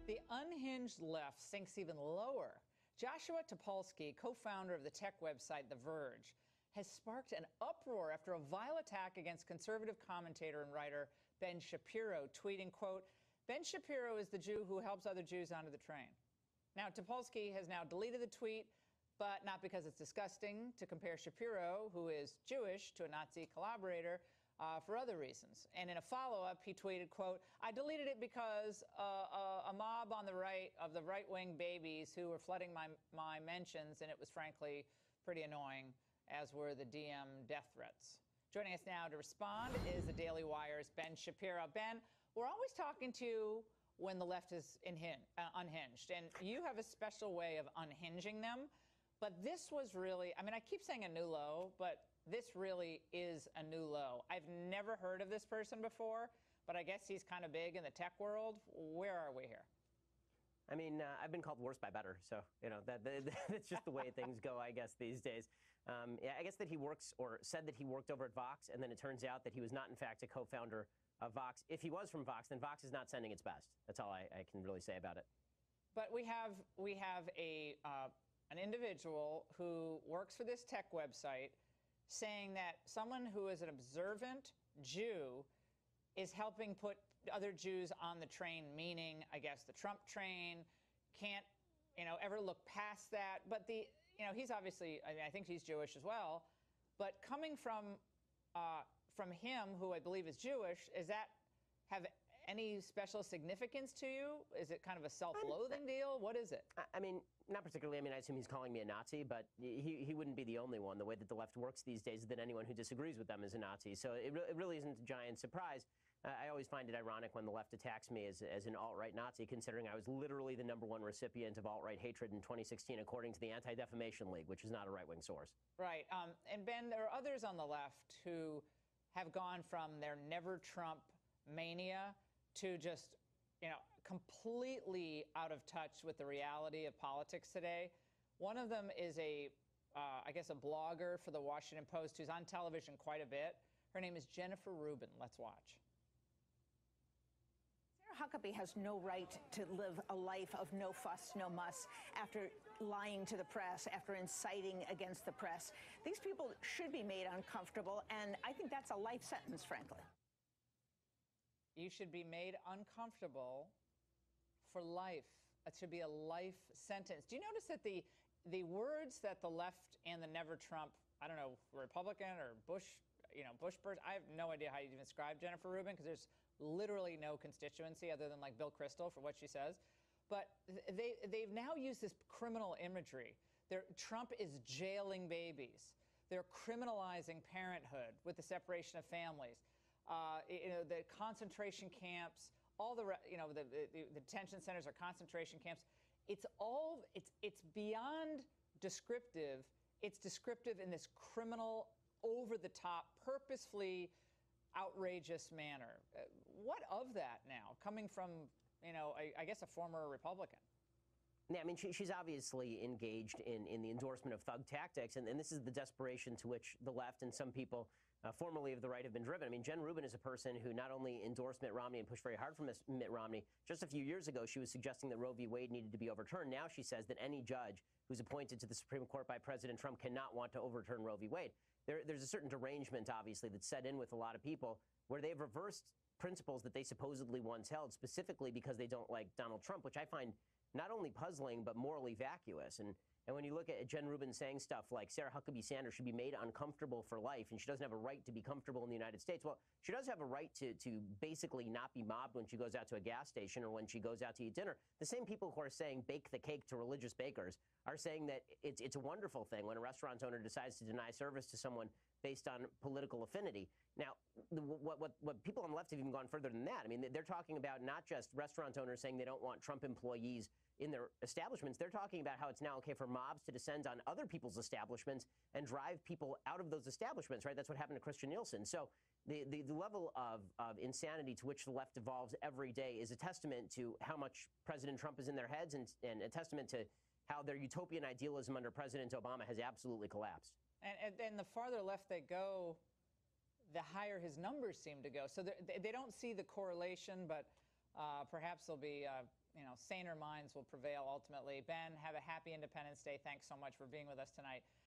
The unhinged left sinks even lower. Joshua Topolsky, co-founder of the tech website The Verge, has sparked an uproar after a vile attack against conservative commentator and writer Ben Shapiro, tweeting, quote, "Ben Shapiro is the Jew who helps other Jews onto the train." Now, Topolsky has now deleted the tweet, but not because it's disgusting to compare Shapiro, who is Jewish, to a Nazi collaborator, for other reasons. And in a follow-up, he tweeted, quote, "I deleted it because a mob on the right of the right-wing babies who were flooding my mentions, and it was frankly pretty annoying, as were the DM death threats." Joining us now to respond is the Daily Wire's Ben Shapiro. Ben, we're always talking to you when the left is unhinged, and you have a special way of unhinging them. But this was really, I mean, I keep saying a new low, but this really is a new low. I've never heard of this person before, but I guess he's kind of big in the tech world. Where are we here? I mean, I've been called worse by better, so, you know, that's just the way things go, I guess, these days. Yeah, I guess that he works, or said that he worked over at Vox, and then it turns out that he was not, in fact, a co-founder of Vox. If he was from Vox, then Vox is not sending its best. That's all I can really say about it. But we have an individual who works for this tech website saying that someone who is an observant Jew is helping put other Jews on the train, meaning, I guess, the Trump train, can't, ever look past that. But he's obviously, I mean, I think he's Jewish as well. But coming from him, who I believe is Jewish, does that have any special significance to you? Is it kind of a self-loathing deal? What is it? I mean, not particularly. I mean, I assume he's calling me a Nazi, but he wouldn't be the only one. The way that the left works these days is that anyone who disagrees with them is a Nazi. So it really isn't a giant surprise. I always find it ironic when the left attacks me as an alt-right Nazi, considering I was literally the #1 recipient of alt-right hatred in 2016, according to the Anti-Defamation League, which is not a right-wing source. Right. And Ben, there are others on the left who have gone from their never Trump mania to just, completely out of touch with the reality of politics today. One of them is I guess, a blogger for the Washington Post who's on television quite a bit. Her name is Jennifer Rubin. Let's watch. Sarah Huckabee has no right to live a life of no fuss, no muss after lying to the press, after inciting against the press. These people should be made uncomfortable, and I think that's a life sentence, frankly. You should be made uncomfortable for life. It should be a life sentence. Do you notice that the words that the left and the never Trump, I don't know, Republican or Bush, Bush person, I have no idea how you even describe Jennifer Rubin, because there's literally no constituency other than like Bill Kristol for what she says. But they've now used this criminal imagery. Trump is jailing babies. They're criminalizing parenthood with the separation of families. The concentration camps, all the detention centers are concentration camps. It's beyond descriptive. It's descriptive in this criminal, over-the-top, purposefully outrageous manner. What of that now, coming from, I guess, a former Republican? Yeah, I mean, she's obviously engaged in the endorsement of thug tactics, and this is the desperation to which the left and some people formerly of the right have been driven. I mean, Jen Rubin is a person who not only endorsed Mitt Romney and pushed very hard for Mitt Romney. Just a few years ago, she was suggesting that Roe v. Wade needed to be overturned. Now she says that any judge who's appointed to the Supreme Court by President Trump cannot want to overturn Roe v. Wade. There's a certain derangement, obviously, that's set in with a lot of people where they've reversed principles that they supposedly once held, specifically because they don't like Donald Trump, which I find not only puzzling, but morally vacuous. And when you look at Jen Rubin saying stuff like Sarah Huckabee Sanders should be made uncomfortable for life, and she doesn't have a right to be comfortable in the United States. Well, she does have a right to basically not be mobbed when she goes out to a gas station or when she goes out to eat dinner. The same people who are saying bake the cake to religious bakers are saying that it's a wonderful thing when a restaurant owner decides to deny service to someone based on political affinity. Now, what people on the left have even gone further than that. I mean, they're talking about not just restaurant owners saying they don't want Trump employees in their establishments. They're talking about how it's now okay for mobs to descend on other people's establishments and drive people out of those establishments, right? That's what happened to Christian Nielsen. So the level of insanity to which the left evolves every day is a testament to how much President Trump is in their heads and a testament to how their utopian idealism under President Obama has absolutely collapsed. And then the farther left they go, the higher his numbers seem to go. So they don't see the correlation, but perhaps they'll be saner minds will prevail ultimately. Ben, have a happy Independence Day. Thanks so much for being with us tonight.